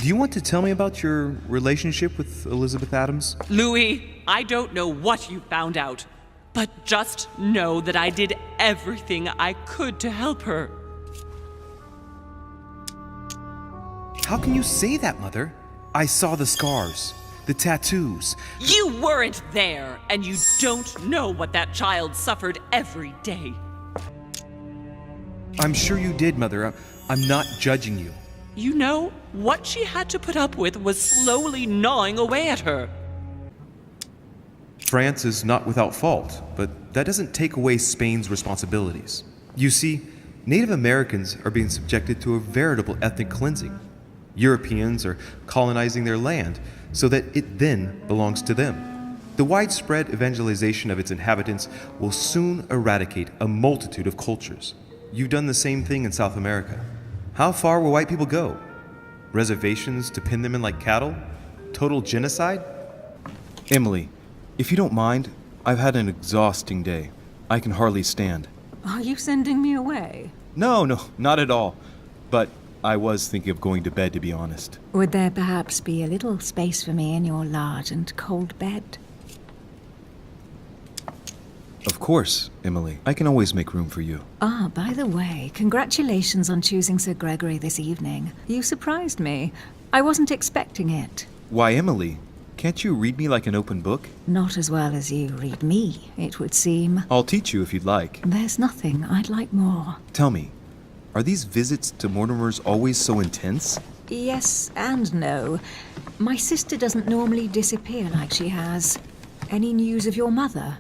Do you want to tell me about your relationship with Elizabeth Adams? Louis, I don't know what you found out, but just know that I did everything I could to help her. How can you say that, Mother? I saw the scars, the tattoos. You weren't there, and you don't know what that child suffered every day. I'm sure you did, Mother. I'm not judging you. You know, what she had to put up with was slowly gnawing away at her. France is not without fault, but that doesn't take away Spain's responsibilities. You see, Native Americans are being subjected to a veritable ethnic cleansing. Europeans are colonizing their land so that it then belongs to them. The widespread evangelization of its inhabitants will soon eradicate a multitude of cultures. You've done the same thing in South America. How far will white people go? Reservations to pin them in like cattle? Total genocide? Emily, if you don't mind, I've had an exhausting day. I can hardly stand. Are you sending me away? No, not at all. But I was thinking of going to bed, to be honest. Would there perhaps be a little space for me in your large and cold bed? Of course, Emily. I can always make room for you. Ah, by the way, congratulations on choosing Sir Gregory this evening. You surprised me. I wasn't expecting it. Why, Emily? Can't you read me like an open book? Not as well as you read me, it would seem. I'll teach you if you'd like. There's nothing I'd like more. Tell me, are these visits to Mortimer's always so intense? Yes and no. My sister doesn't normally disappear like she has. Any news of your mother?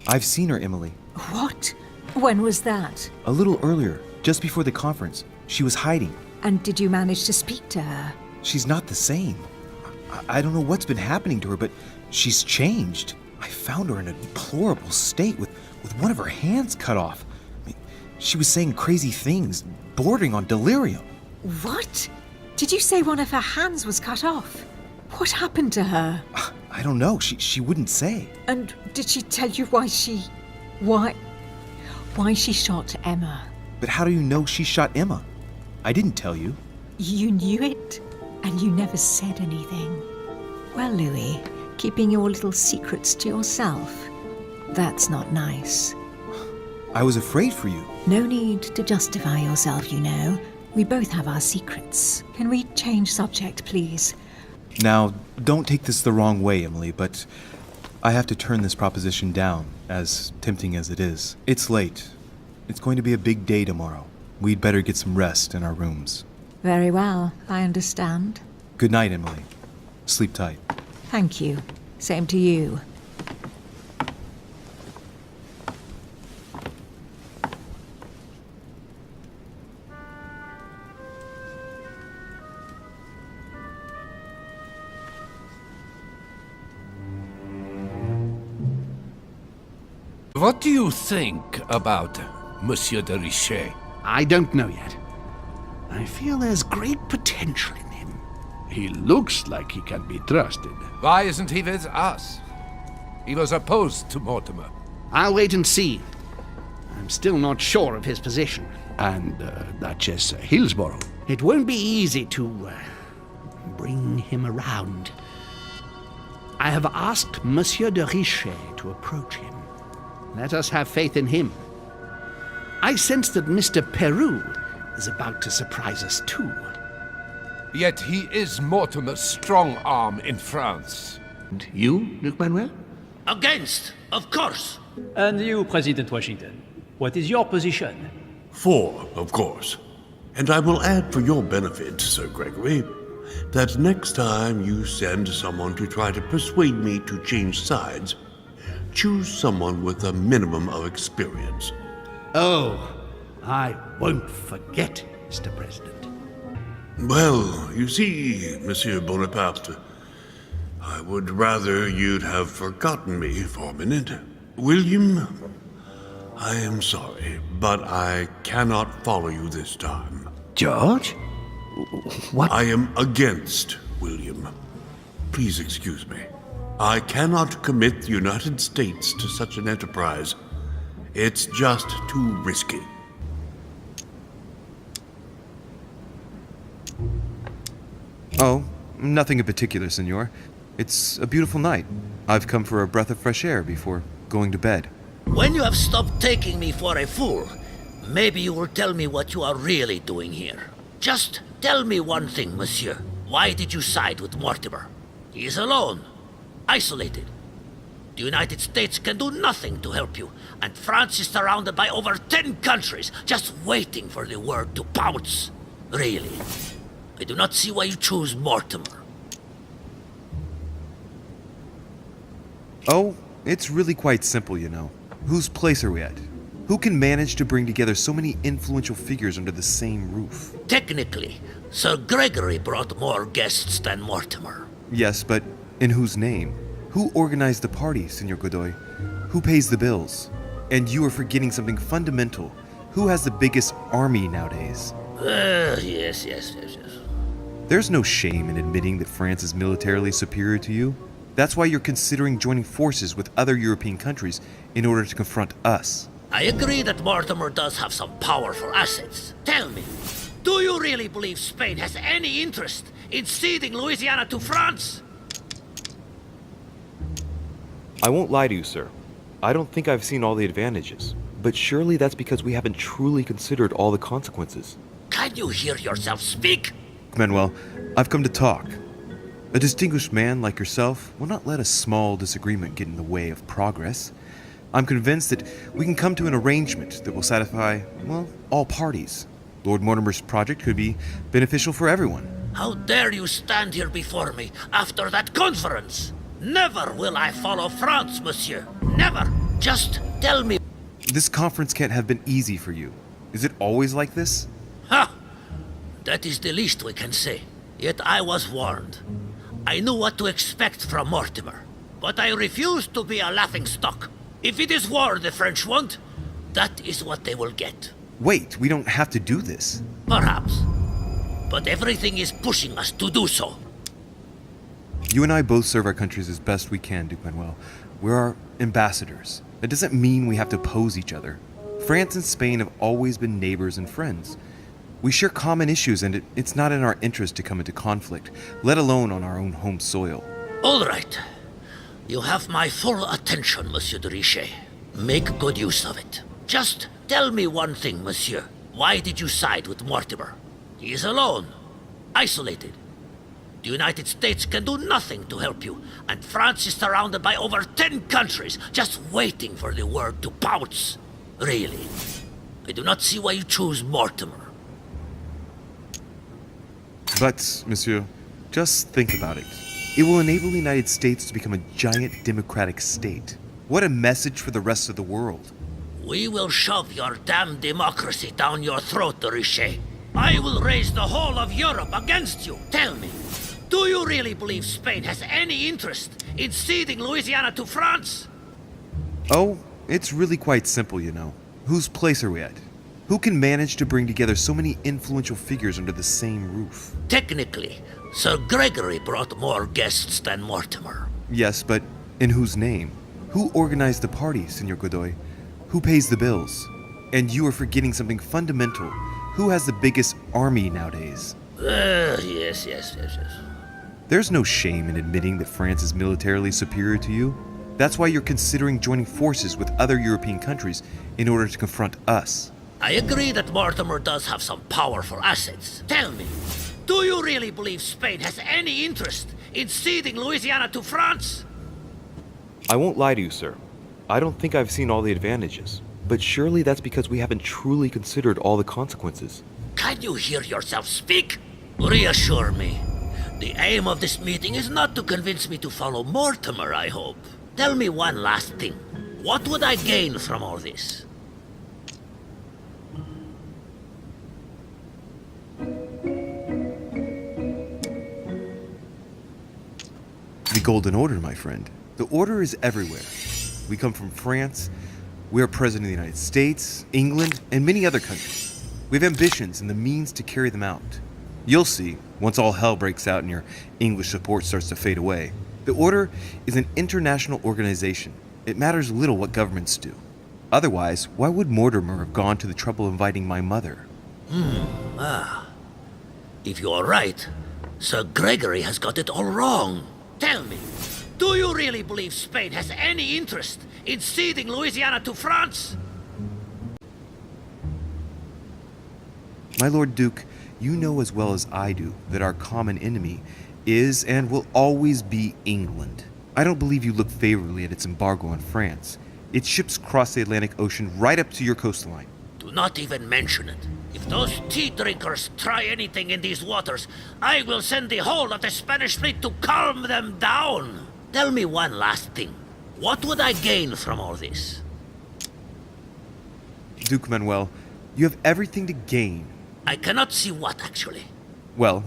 I've seen her, Emily. What? When was that? A little earlier, just before the conference. She was hiding. And did you manage to speak to her? She's not the same. I don't know what's been happening to her, but she's changed. I found her in a deplorable state with one of her hands cut off. I mean, she was saying crazy things, bordering on delirium. What? Did you say one of her hands was cut off? What happened to her? I don't know. She wouldn't say. And did she tell you why she shot Emma? But how do you know she shot Emma? I didn't tell you. You knew it, and you never said anything. Well, Louis, keeping your little secrets to yourself, that's not nice. I was afraid for you. No need to justify yourself, you know. We both have our secrets. Can we change subject, please? Now, don't take this the wrong way, Emily, but I have to turn this proposition down, as tempting as it is. It's late. It's going to be a big day tomorrow. We'd better get some rest in our rooms. Very well, I understand. Good night, Emily. Sleep tight. Thank you. Same to you. What do you think about Monsieur de Richet? I don't know yet. I feel there's great potential in him. He looks like he can be trusted. Why isn't he with us? He was opposed to Mortimer. I'll wait and see. I'm still not sure of his position. And Duchess Hillsborough. It won't be easy to bring him around. I have asked Monsieur de Richet to approach him. Let us have faith in him. I sense that Mr. Peru is about to surprise us too. Yet he is Mortimer's strong arm in France. And you, Luc Manuel? Against, of course. And you, President Washington, what is your position? For, of course. And I will add for your benefit, Sir Gregory, that next time you send someone to try to persuade me to change sides, choose someone with a minimum of experience. Oh, I won't forget, Mr. President. Well, you see, Monsieur Bonaparte, I would rather you'd have forgotten me for a minute. William, I am sorry, but I cannot follow you this time. George? What? I am against William. Please excuse me. I cannot commit the United States to such an enterprise. It's just too risky. Nothing in particular, senor. It's a beautiful night. I've come for a breath of fresh air before going to bed. When you have stopped taking me for a fool, maybe you will tell me what you are really doing here. Just tell me one thing, monsieur. Why did you side with Mortimer? He is alone, isolated. The United States can do nothing to help you, and France is surrounded by over 10 countries just waiting for the word to pounce. Really, I do not see why you choose Mortimer. Oh, it's really quite simple, you know. Whose place are we at? Who can manage to bring together so many influential figures under the same roof? Technically, Sir Gregory brought more guests than Mortimer. Yes, but in whose name? Who organized the party, Senor Godoy? Who pays the bills? And you are forgetting something fundamental. Who has the biggest army nowadays? Yes. There's no shame in admitting that France is militarily superior to you. That's why you're considering joining forces with other European countries in order to confront us. I agree that Mortimer does have some powerful assets. Tell me, do you really believe Spain has any interest in ceding Louisiana to France? I won't lie to you, sir. I don't think I've seen all the advantages. But surely that's because we haven't truly considered all the consequences. Can you hear yourself speak? Manuel, I've come to talk. A distinguished man like yourself will not let a small disagreement get in the way of progress. I'm convinced that we can come to an arrangement that will satisfy, well, all parties. Lord Mortimer's project could be beneficial for everyone. How dare you stand here before me after that conference? Never will I follow France, monsieur. Never. Just tell me. This conference can't have been easy for you. Is it always like this? Ha! That is the least we can say. Yet I was warned. I knew what to expect from Mortimer. But I refused to be a laughingstock. If it is war the French want, that is what they will get. Wait, we don't have to do this. Perhaps. But everything is pushing us to do so. You and I both serve our countries as best we can, Duke Manuel. We're our ambassadors. That doesn't mean we have to oppose each other. France and Spain have always been neighbors and friends. We share common issues, and it's not in our interest to come into conflict, let alone on our own home soil. All right. You have my full attention, Monsieur de Richet. Make good use of it. Just tell me one thing, monsieur. Why did you side with Mortimer? He is alone, isolated. The United States can do nothing to help you, and France is surrounded by over 10 countries just waiting for the word to pounce. Really, I do not see why you choose Mortimer. But, monsieur, just think about it. It will enable the United States to become a giant democratic state. What a message for the rest of the world. We will shove your damn democracy down your throat, de Richet. I will raise the whole of Europe against you. Tell me, do you really believe Spain has any interest in ceding Louisiana to France? Oh, it's really quite simple, you know. Whose place are we at? Who can manage to bring together so many influential figures under the same roof? Technically, Sir Gregory brought more guests than Mortimer. Yes, but in whose name? Who organized the party, Senor Godoy? Who pays the bills? And you are forgetting something fundamental. Who has the biggest army nowadays? Yes. There's no shame in admitting that France is militarily superior to you. That's why you're considering joining forces with other European countries in order to confront us. I agree that Mortimer does have some powerful assets. Tell me, do you really believe Spain has any interest in ceding Louisiana to France? I won't lie to you, sir. I don't think I've seen all the advantages. But surely that's because we haven't truly considered all the consequences. Can you hear yourself speak? Reassure me. The aim of this meeting is not to convince me to follow Mortimer, I hope. Tell me one last thing. What would I gain from all this? The Golden Order, my friend. The Order is everywhere. We come from France. We are President of the United States, England, and many other countries. We have ambitions and the means to carry them out. You'll see, once all hell breaks out and your English support starts to fade away. The Order is an international organization. It matters little what governments do. Otherwise, why would Mortimer have gone to the trouble of inviting my mother? If you are right, Sir Gregory has got it all wrong. Tell me, do you really believe Spain has any interest in ceding Louisiana to France? My Lord Duke, you know as well as I do that our common enemy is and will always be England. I don't believe you look favorably at its embargo on France. Its ships cross the Atlantic Ocean right up to your coastline. Do not even mention it. If those tea drinkers try anything in these waters, I will send the whole of the Spanish fleet to calm them down. Tell me one last thing. What would I gain from all this? Duke Manuel, you have everything to gain. I cannot see what, actually. Well,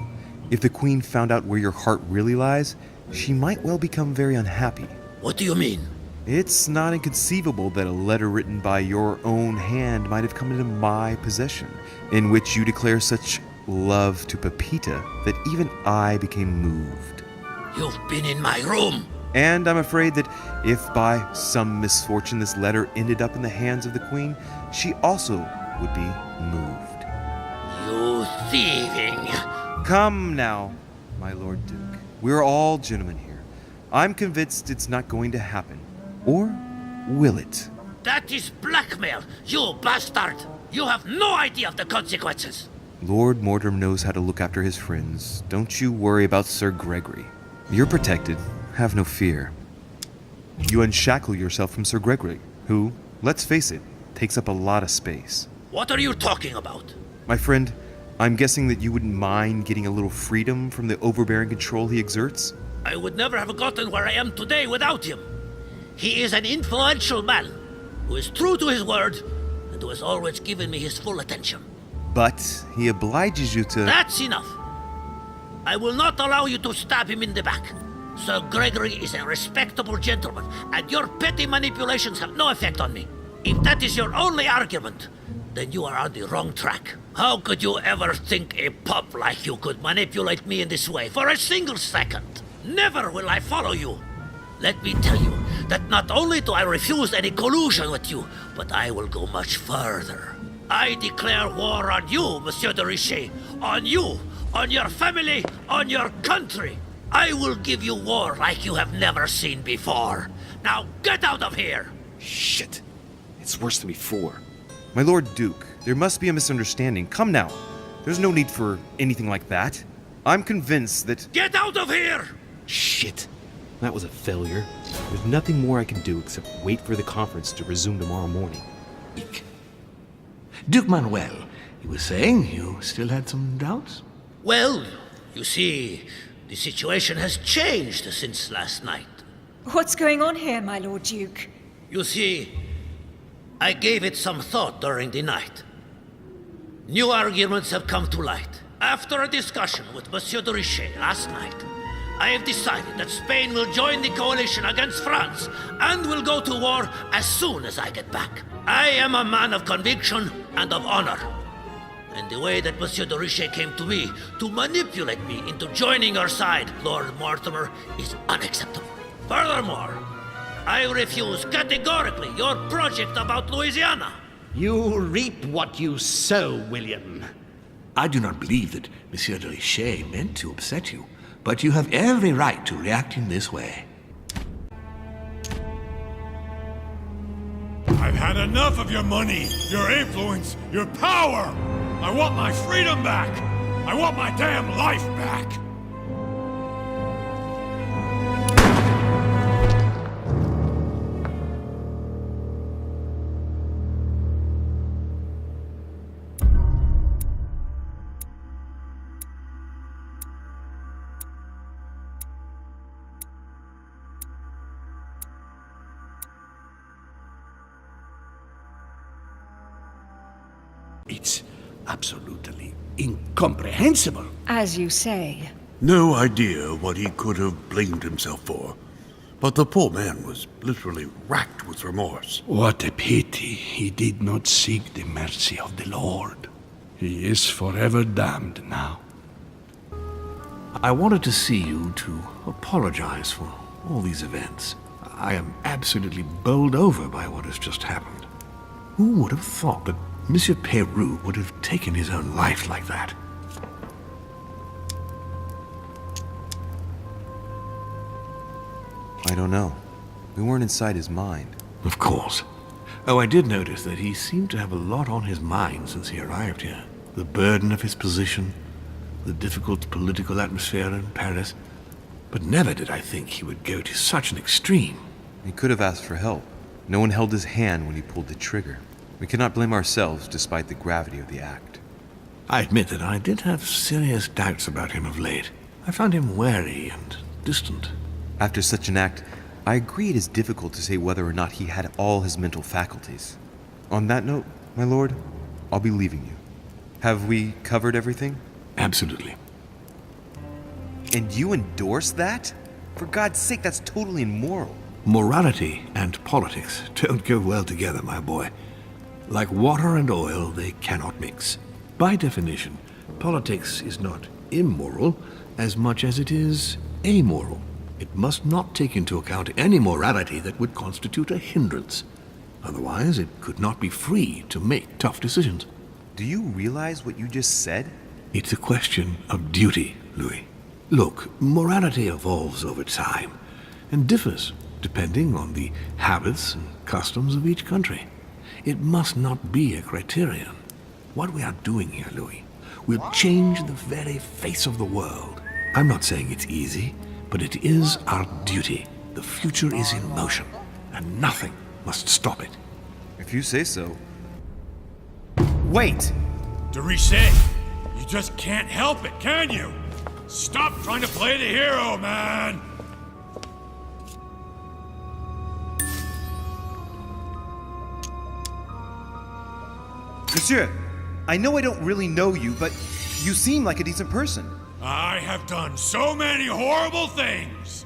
if the Queen found out where your heart really lies, she might well become very unhappy. What do you mean? It's not inconceivable that a letter written by your own hand might have come into my possession, in which you declare such love to Pepita that even I became moved. You've been in my room. And I'm afraid that if by some misfortune this letter ended up in the hands of the Queen, she also would be moved. You thieving! Come now, my Lord Duke. We're all gentlemen here. I'm convinced it's not going to happen. Or will it? That is blackmail, you bastard! You have no idea of the consequences! Lord Mortimer knows how to look after his friends. Don't you worry about Sir Gregory. You're protected. Have no fear. You unshackle yourself from Sir Gregory, who, let's face it, takes up a lot of space. What are you talking about? My friend, I'm guessing that you wouldn't mind getting a little freedom from the overbearing control he exerts? I would never have gotten where I am today without him. He is an influential man who is true to his word and who has always given me his full attention. But he obliges you to... That's enough. I will not allow you to stab him in the back. Sir Gregory is a respectable gentleman, and your petty manipulations have no effect on me. If that is your only argument, then you are on the wrong track. How could you ever think a pup like you could manipulate me in this way for a single second? Never will I follow you. Let me tell you that not only do I refuse any collusion with you, but I will go much further. I declare war on you, Monsieur de Richet, on you, on your family, on your country. I will give you war like you have never seen before. Now get out of here! Shit. It's worse than before. My Lord Duke, there must be a misunderstanding. Come now. There's no need for anything like that. I'm convinced that... Get out of here! Shit. That was a failure. There's nothing more I can do except wait for the conference to resume tomorrow morning. Duke Manuel, you were saying you still had some doubts? Well, you see, the situation has changed since last night. What's going on here, my Lord Duke? You see, I gave it some thought during the night. New arguments have come to light. After a discussion with Monsieur de Richet last night, I have decided that Spain will join the coalition against France and will go to war as soon as I get back. I am a man of conviction and of honor. And the way that Monsieur de Richet came to me to manipulate me into joining your side, Lord Mortimer, is unacceptable. Furthermore, I refuse categorically your project about Louisiana. You reap what you sow, William. I do not believe that Monsieur de Richet meant to upset you, but you have every right to react in this way. I've had enough of your money, your influence, your power! I want my freedom back! I want my damn life back! It's absolutely incomprehensible. As you say. No idea what he could have blamed himself for. But the poor man was literally racked with remorse. What a pity he did not seek the mercy of the Lord. He is forever damned now. I wanted to see you to apologize for all these events. I am absolutely bowled over by what has just happened. Who would have thought that Monsieur Peru would have taken his own life like that? I don't know. We weren't inside his mind. Of course. Oh, I did notice that he seemed to have a lot on his mind since he arrived here. The burden of his position, the difficult political atmosphere in Paris. But never did I think he would go to such an extreme. He could have asked for help. No one held his hand when he pulled the trigger. We cannot blame ourselves despite the gravity of the act. I admit that I did have serious doubts about him of late. I found him wary and distant. After such an act, I agree it is difficult to say whether or not he had all his mental faculties. On that note, my lord, I'll be leaving you. Have we covered everything? Absolutely. And you endorse that? For God's sake, that's totally immoral. Morality and politics don't go well together, my boy. Like water and oil, they cannot mix. By definition, politics is not immoral as much as it is amoral. It must not take into account any morality that would constitute a hindrance. Otherwise, it could not be free to make tough decisions. Do you realize what you just said? It's a question of duty, Louis. Look, morality evolves over time and differs depending on the habits and customs of each country. It must not be a criterion. What we are doing here, Louis, will change the very face of the world. I'm not saying it's easy, but it is our duty. The future is in motion, and nothing must stop it. If you say so. Wait! De Richet, you just can't help it, can you? Stop trying to play the hero, man! Monsieur, I know I don't really know you, but you seem like a decent person. I have done so many horrible things!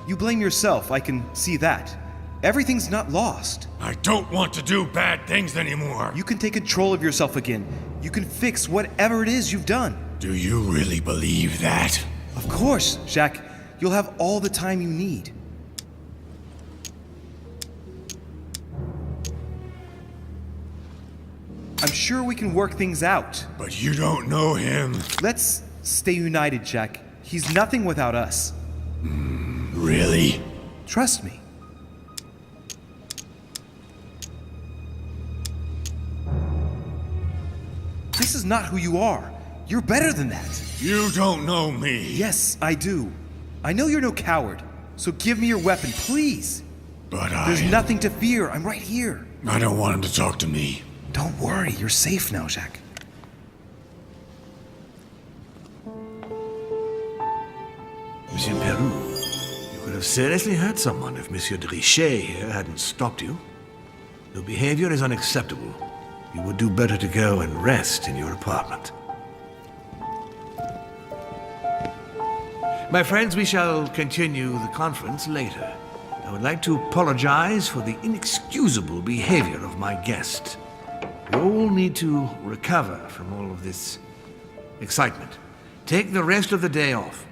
You blame yourself, I can see that. Everything's not lost. I don't want to do bad things anymore. You can take control of yourself again. You can fix whatever it is you've done. Do you really believe that? Of course, Jacques. You'll have all the time you need. I'm sure we can work things out. But you don't know him. Let's stay united, Jack. He's nothing without us. Really? Trust me. This is not who you are. You're better than that. You don't know me. Yes, I do. I know you're no coward, so give me your weapon, please. But There's nothing to fear. I'm right here. I don't want him to talk to me. Don't worry. You're safe now, Jacques. Monsieur Peru, you could have seriously hurt someone if Monsieur de Richet here hadn't stopped you. Your behavior is unacceptable. You would do better to go and rest in your apartment. My friends, we shall continue the conference later. I would like to apologize for the inexcusable behavior of my guest. You all need to recover from all of this excitement. Take the rest of the day off.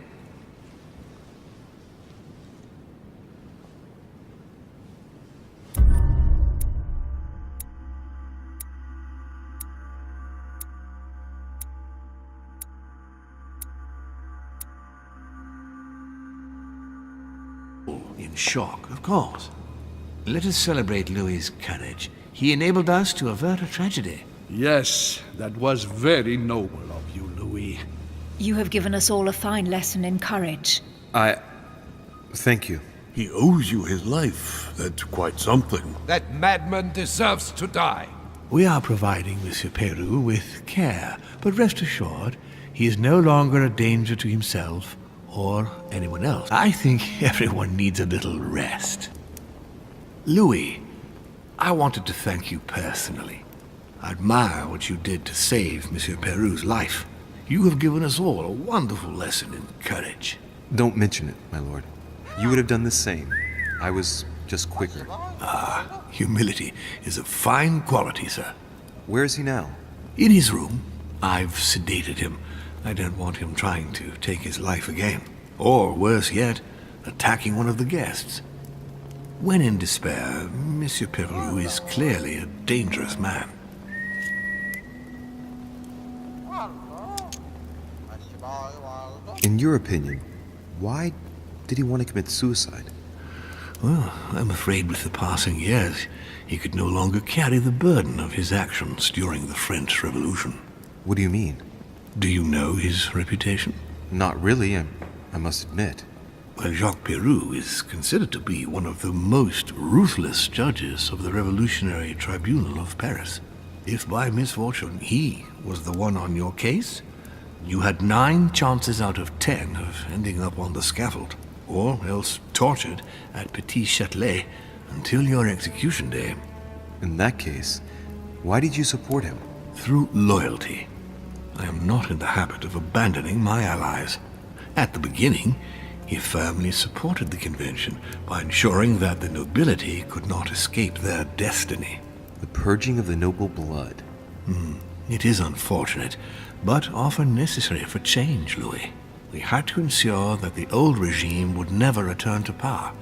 In shock, of course. Let us celebrate Louis's courage. He enabled us to avert a tragedy. Yes, that was very noble of you, Louis. You have given us all a fine lesson in courage. Thank you. He owes you his life. That's quite something. That madman deserves to die. We are providing Monsieur Peru with care, but rest assured, he is no longer a danger to himself or anyone else. I think everyone needs a little rest. Louis, I wanted to thank you personally. I admire what you did to save Monsieur Peru's life. You have given us all a wonderful lesson in courage. Don't mention it, my lord. You would have done the same. I was just quicker. Humility is a fine quality, sir. Where is he now? In his room. I've sedated him. I don't want him trying to take his life again. Or, worse yet, attacking one of the guests. When in despair, Monsieur Peru is clearly a dangerous man. In your opinion, why did he want to commit suicide? Well, I'm afraid with the passing years, he could no longer carry the burden of his actions during the French Revolution. What do you mean? Do you know his reputation? Not really, I must admit. Well, Jacques Peroux is considered to be one of the most ruthless judges of the Revolutionary Tribunal of Paris. If by misfortune he was the one on your case, you had 9 chances out of 10 of ending up on the scaffold, or else tortured at Petit Châtelet until your execution day. In that case, why did you support him? Through loyalty. I am not in the habit of abandoning my allies. At the beginning, he firmly supported the convention by ensuring that the nobility could not escape their destiny. The purging of the noble blood. It is unfortunate, but often necessary for change, Louis. We had to ensure that the old regime would never return to power,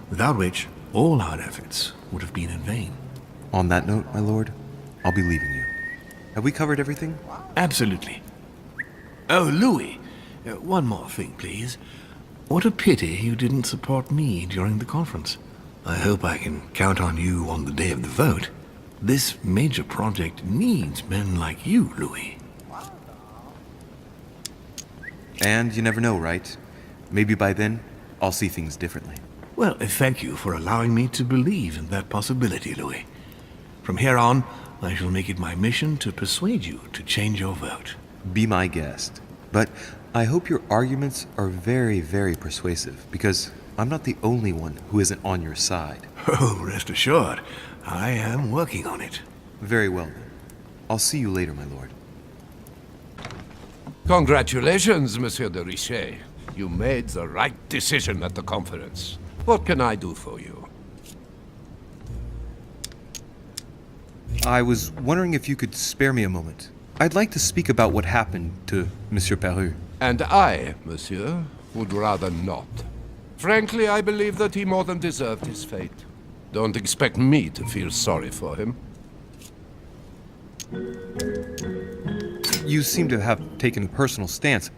without which all our efforts would have been in vain. On that note, my lord, I'll be leaving you. Have we covered everything? Absolutely. Oh, Louis, one more thing, please. What a pity you didn't support me during the conference. I hope I can count on you on the day of the vote. This major project needs men like you, Louis. And you never know, right? Maybe by then, I'll see things differently. Well, thank you for allowing me to believe in that possibility, Louis. From here on, I shall make it my mission to persuade you to change your vote. Be my guest. But I hope your arguments are very, very persuasive, because I'm not the only one who isn't on your side. Oh, rest assured, I am working on it. Very well, then. I'll see you later, my lord. Congratulations, Monsieur de Richet. You made the right decision at the conference. What can I do for you? I was wondering if you could spare me a moment. I'd like to speak about what happened to Monsieur Peroux. And I, monsieur, would rather not. Frankly, I believe that he more than deserved his fate. Don't expect me to feel sorry for him. You seem to have taken a personal stance.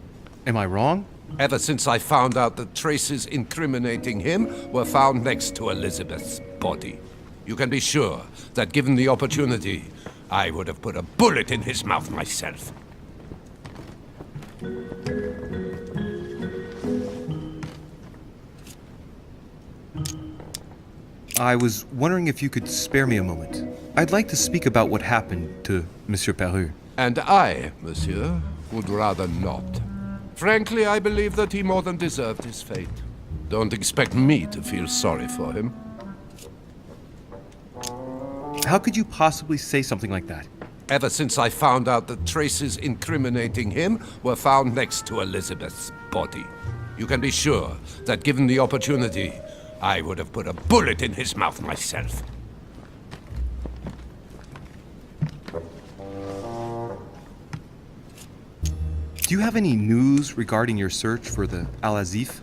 Am I wrong? Ever since I found out that traces incriminating him were found next to Elizabeth's body. You can be sure that given the opportunity, I would have put a bullet in his mouth myself. I was wondering if you could spare me a moment. I'd like to speak about what happened to Monsieur Peroux. And I, monsieur, would rather not. Frankly, I believe that he more than deserved his fate. Don't expect me to feel sorry for him. How could you possibly say something like that? Ever since I found out that traces incriminating him were found next to Elizabeth's body. You can be sure that given the opportunity, I would have put a bullet in his mouth myself. Do you have any news regarding your search for the Al-Azif?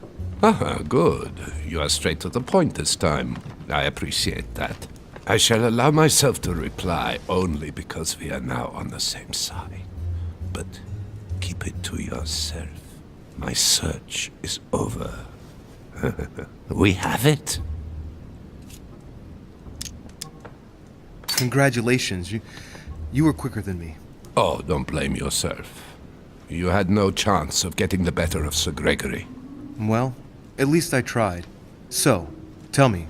Good. You are straight to the point this time. I appreciate that. I shall allow myself to reply only because we are now on the same side. But keep it to yourself. My search is over. We have it. Congratulations. You were quicker than me. Oh, don't blame yourself. You had no chance of getting the better of Sir Gregory. Well, at least I tried. So, tell me,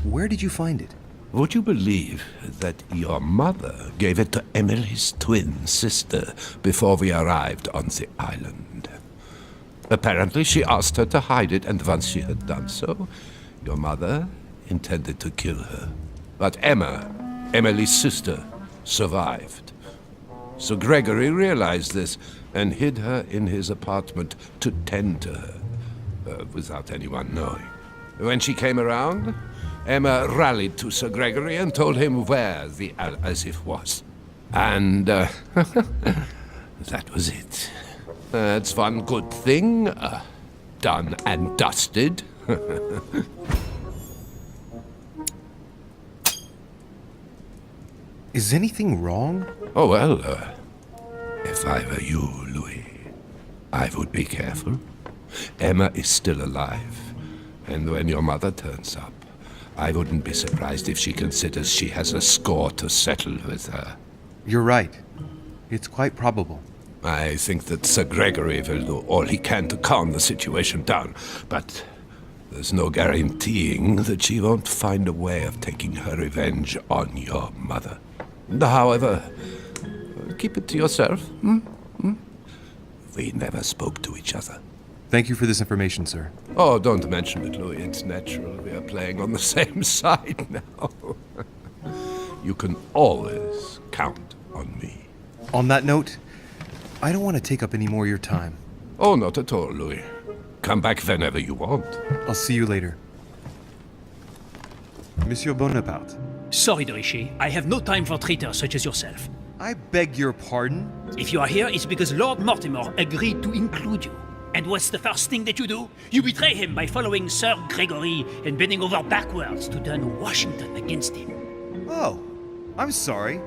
where did you find it? Would you believe that your mother gave it to Emily's twin sister before we arrived on the island? Apparently she asked her to hide it, and once she had done so, your mother intended to kill her. But Emma, Emily's sister, survived. So Gregory realized this and hid her in his apartment to tend to her, without anyone knowing. When she came around, Emma rallied to Sir Gregory and told him where the Al-Azif was. And that was it. That's one good thing. Done and dusted. Is anything wrong? Oh, well, if I were you, Louis, I would be careful. Emma is still alive. And when your mother turns up, I wouldn't be surprised if she considers she has a score to settle with her. You're right. It's quite probable. I think that Sir Gregory will do all he can to calm the situation down, but there's no guaranteeing that she won't find a way of taking her revenge on your mother. However, keep it to yourself. We never spoke to each other. Thank you for this information, sir. Oh, don't mention it, Louis. It's natural. We are playing on the same side now. You can always count on me. On that note, I don't want to take up any more of your time. Oh, not at all, Louis. Come back whenever you want. I'll see you later. Monsieur Bonaparte. Sorry, de Richie. I have no time for traitors such as yourself. I beg your pardon? If you are here, it's because Lord Mortimer agreed to include you. And what's the first thing that you do? You betray him by following Sir Gregory and bending over backwards to turn Washington against him. Oh, I'm sorry.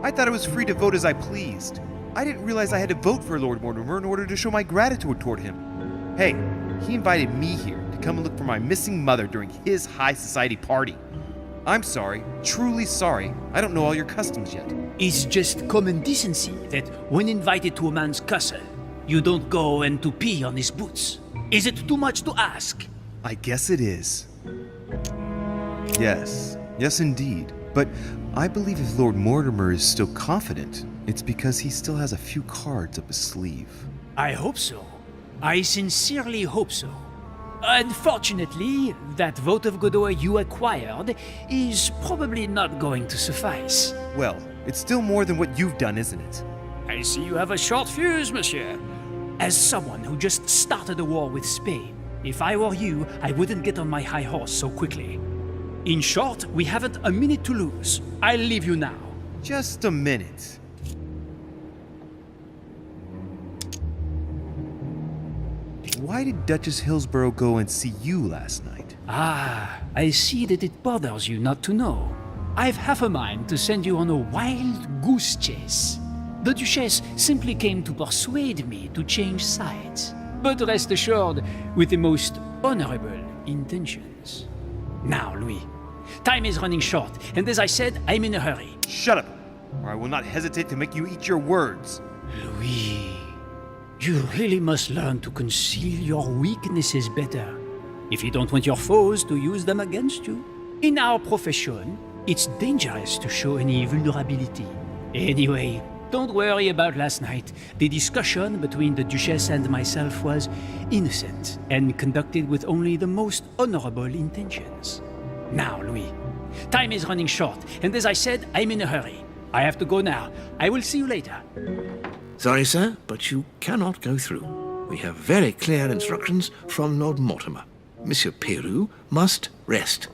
I thought I was free to vote as I pleased. I didn't realize I had to vote for Lord Mortimer in order to show my gratitude toward him. Hey, he invited me here to come and look for my missing mother during his high society party. I'm sorry, truly sorry. I don't know all your customs yet. It's just common decency that when invited to a man's castle, you don't go and to pee on his boots. Is it too much to ask? I guess it is. Yes indeed. But I believe if Lord Mortimer is still confident, it's because he still has a few cards up his sleeve. I hope so. I sincerely hope so. Unfortunately, that vote of Godot you acquired is probably not going to suffice. Well, it's still more than what you've done, isn't it? I see you have a short fuse, monsieur. As someone who just started a war with Spain, if I were you, I wouldn't get on my high horse so quickly. In short, we haven't a minute to lose. I'll leave you now. Just a minute. Why did Duchess Hillsborough go and see you last night? Ah, I see that it bothers you not to know. I've half a mind to send you on a wild goose chase. The Duchess simply came to persuade me to change sides. But rest assured, with the most honorable intentions. Now, Louis, time is running short, and as I said, I'm in a hurry. Shut up, or I will not hesitate to make you eat your words. Louis, you really must learn to conceal your weaknesses better, if you don't want your foes to use them against you. In our profession, it's dangerous to show any vulnerability. Anyway, don't worry about last night. The discussion between the Duchess and myself was innocent and conducted with only the most honorable intentions. Now, Louis, time is running short, and as I said, I'm in a hurry. I have to go now. I will see you later. Sorry, sir, but you cannot go through. We have very clear instructions from Lord Mortimer. Monsieur Peru must rest.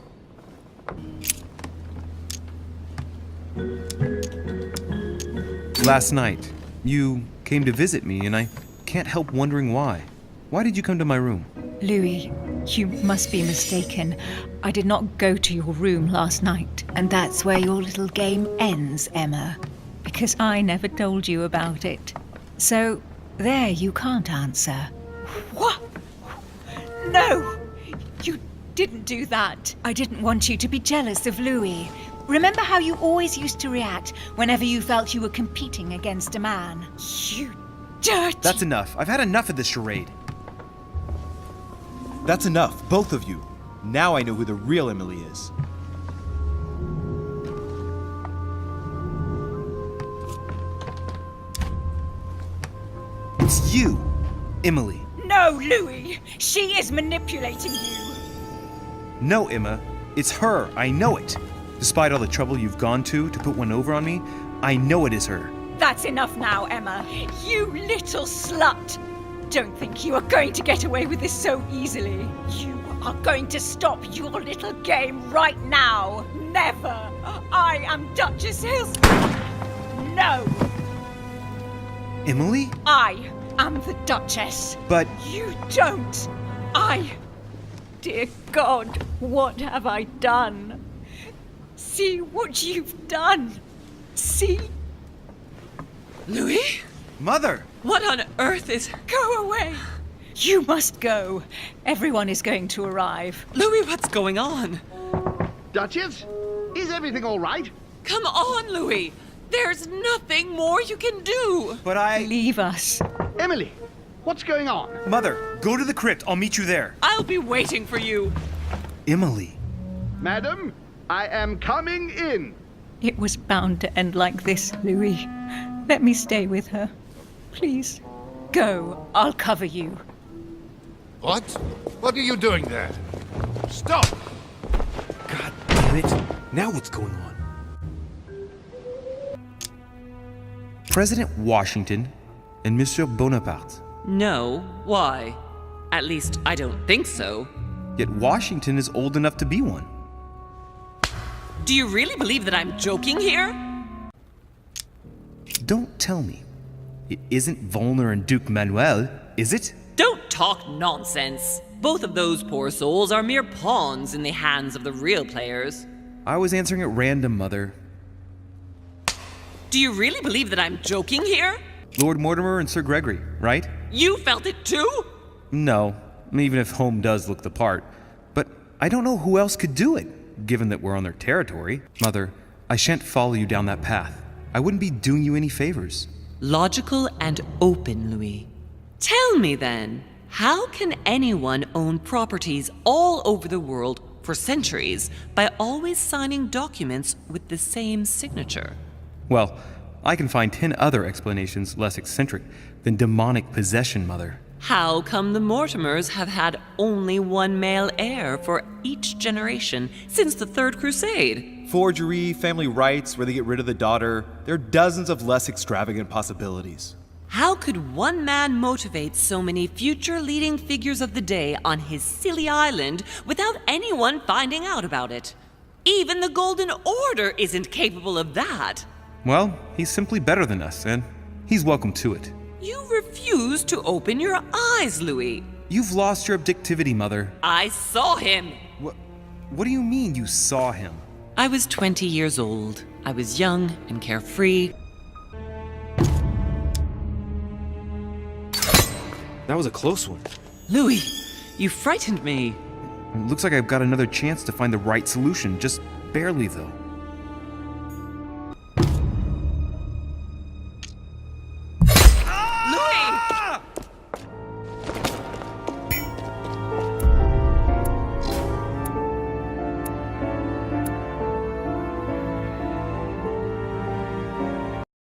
Last night, you came to visit me, and I can't help wondering why. Why did you come to my room? Louis, you must be mistaken. I did not go to your room last night, and that's where your little game ends, Emma. Because I never told you about it. So, there you can't answer. What? No! You didn't do that. I didn't want you to be jealous of Louis. Remember how you always used to react whenever you felt you were competing against a man? You dirty... That's enough. I've had enough of this charade. That's enough, both of you. Now I know who the real Emily is. It's you, Emily. No, Louis! She is manipulating you! No, Emma. It's her. I know it. Despite all the trouble you've gone to put one over on me, I know it is her. That's enough now, Emma. You little slut! Don't think you are going to get away with this so easily. You are going to stop your little game right now. Never! I am Duchess Hills... No! Emily? I am the Duchess. But... You don't! Dear God, what have I done? See what you've done. See? Louis? Mother! What on earth is... Go away! You must go. Everyone is going to arrive. Louis, what's going on? Duchess? Is everything all right? Come on, Louis! There's nothing more you can do! But I... Leave us. Emily, what's going on? Mother, go to the crypt. I'll meet you there. I'll be waiting for you. Emily. Madam, I am coming in. It was bound to end like this, Louis. Let me stay with her. Please. Go. I'll cover you. What? What are you doing there? Stop! God damn it. Now what's going on? President Washington and Monsieur Bonaparte. No, why? At least, I don't think so. Yet Washington is old enough to be one. Do you really believe that I'm joking here? Don't tell me. It isn't Volner and Duke Manuel, is it? Don't talk nonsense. Both of those poor souls are mere pawns in the hands of the real players. I was answering at random, Mother. Do you really believe that I'm joking here? Lord Mortimer and Sir Gregory, right? You felt it too? No, even if Home does look the part. But I don't know who else could do it, given that we're on their territory. Mother, I shan't follow you down that path. I wouldn't be doing you any favors. Logical and open, Louis. Tell me then, how can anyone own properties all over the world for centuries by always signing documents with the same signature? Well, I can find 10 other explanations less eccentric than demonic possession, Mother. How come the Mortimers have had only one male heir for each generation since the Third Crusade? Forgery, family rights, where they get rid of the daughter. There are dozens of less extravagant possibilities. How could one man motivate so many future leading figures of the day on his silly island without anyone finding out about it? Even the Golden Order isn't capable of that. Well, he's simply better than us, and he's welcome to it. You refuse to open your eyes, Louis. You've lost your objectivity, Mother. I saw him. What do you mean you saw him? I was 20 years old. I was young and carefree. That was a close one. Louis, you frightened me. It looks like I've got another chance to find the right solution, just barely though.